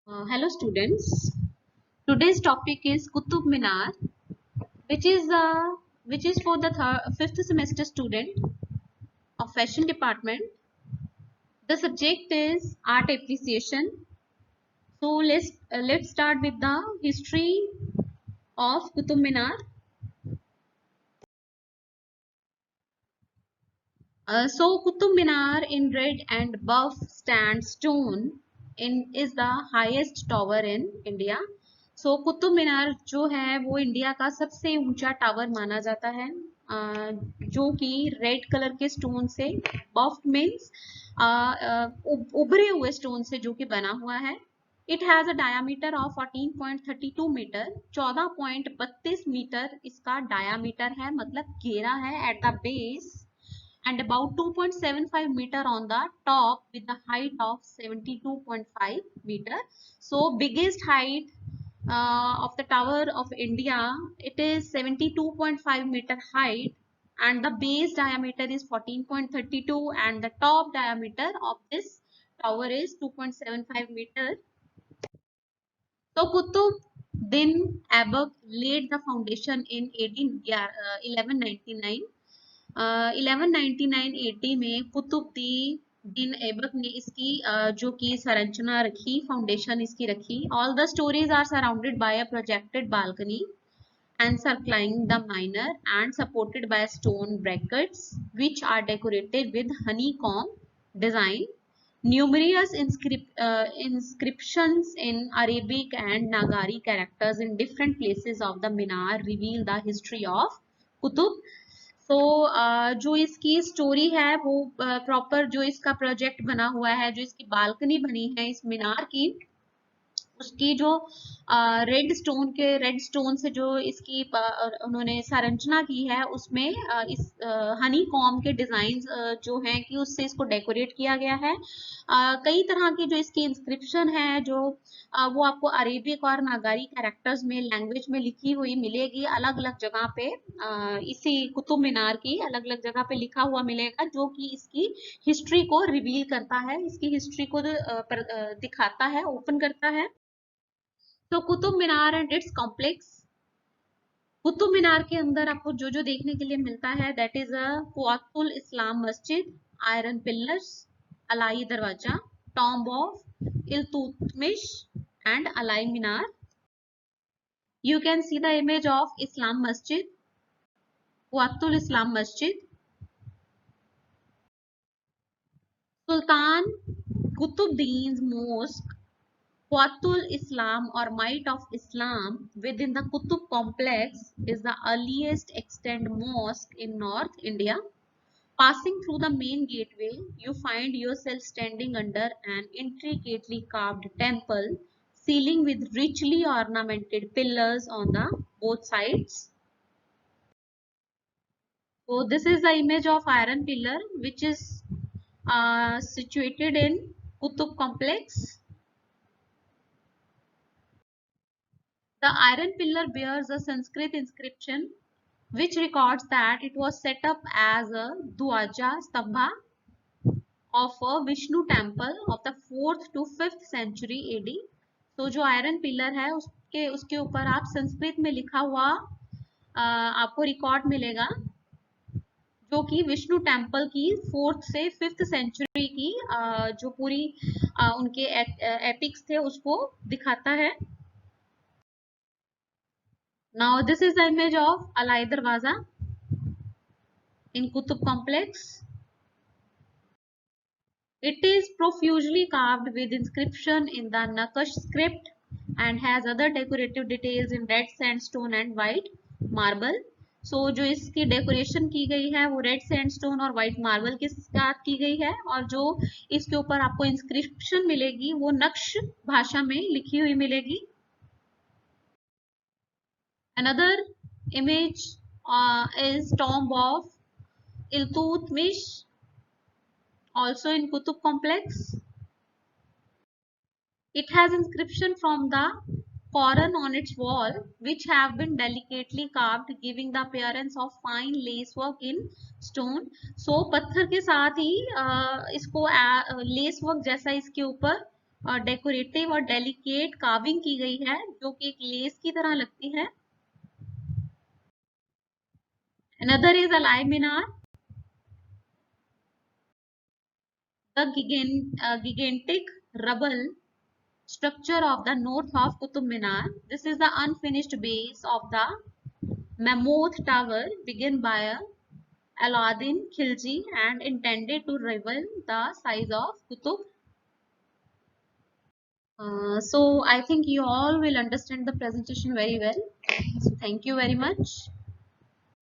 Hello students. Today's topic is Qutub Minar, which is uh, which is for the fifth semester student of fashion department. The subject is art appreciation. So let's start with the history of Qutub Minar. So Qutub Minar in red and buff sandstone is the highest tower in India. So Qutub Minar जो है वो India का सबसे ऊंचा tower माना जाता है, जो कि रेड कलर के स्टोन से, बफ मीन्स उभरे हुए स्टोन से जो कि बना हुआ है. It has a diameter of 14.32 metre. 14.32 metre इसका डायामीटर है, मतलब घेरा है at the base, and about 2.75 meter on the top with the height of 72.5 meter. So biggest height of the tower of India, it is 72.5 meter height, and the base diameter is 14.32 and the top diameter of this tower is 2.75 meter. So Qutbuddin Aibak laid the foundation in 1199. 1199-80 में कुतुबुद्दीन ऐबक ने इसकी जो कि संरचना रखी, foundation इसकी रखी. All the storeys are surrounded by a projected balcony encircling the minor and supported by stone brackets which are decorated with honeycomb design. Numerous inscriptions in Arabic and Nagari characters in different places of the Minar reveal the history of Qutub. तो जो इसकी story है वो proper जो इसका project बना हुआ है, जो इसकी बालकनी बनी है इस मीनार की, उसकी जो रेड स्टोन से जो इसकी उन्होंने संरचना की है, उसमें इस हनी कॉम के डिजाइन जो हैं कि उससे इसको डेकोरेट किया गया है. कई तरह की जो इसकी इंस्क्रिप्शन है जो वो आपको अरेबिक और नागारी कैरेक्टर्स में, लैंग्वेज में लिखी हुई मिलेगी अलग अलग जगह पे. इसी कुतुब मीनार की अलग अलग जगह पे लिखा हुआ मिलेगा, जो कि इसकी हिस्ट्री को रिवील करता है, इसकी हिस्ट्री को दिखाता है, ओपन करता है. तो Qutub Minar and it's complex. Qutub Minar के अंदर आपको जो जो देखने के लिए मिलता है, दैट इज अ कुआतुल इस्लाम मस्जिद, iron pillars, Alai Darwaza, tomb of Iltutmish and Alai Minar. You can see the image of Islam Masjid, Quatul Islam Masjid. Sultan Qutbuddin's Mosque, Quatul Islam or Might of Islam within the Qutub complex is the earliest extant mosque in North India. Passing through the main gateway, you find yourself standing under an intricately carved temple ceiling with richly ornamented pillars on the both sides. So this is the image of iron pillar which is situated in Qutub complex. The iron pillar bears a Sanskrit inscription which records that it was set up as a Dwaja Stambha of a Vishnu temple of the 4th to 5th century AD. तो जो iron pillar है उसके ऊपर आप संस्कृत में लिखा हुआ आपको रिकॉर्ड मिलेगा, जो कि विष्णु टेम्पल की 4th से 5th सेंचुरी की जो पूरी उनके एपिक्स थे उसको दिखाता है. Now this is the image of Alai Darwaza in Qutub complex. It is profusely carved with inscription in the Naqsh script and has other decorative details in red sandstone and white marble. So जो इसकी decoration की गई है वो red sandstone और white marble के साथ की गई है, और जो इसके ऊपर आपको इंस्क्रिप्शन मिलेगी वो नक्श भाषा में लिखी हुई मिलेगी. Another image is tomb of Iltutmish, also in Qutub complex. It has inscription from the Quran on its wall, which have been delicately carved, giving the appearance of fine lace work in stone. So पत्थर के साथ ही इसको lace work जैसा इसके ऊपर decorative और delicate carving की गई है जो कि एक लेस की तरह लगती है। Another is Alai Minar, the gigantic rubble structure of the north of Qutub Minar. This is the unfinished base of the Mammoth Tower, begun by Alauddin Khilji and intended to rival the size of Qutub. So I think you all will understand the presentation very well. So thank you very much.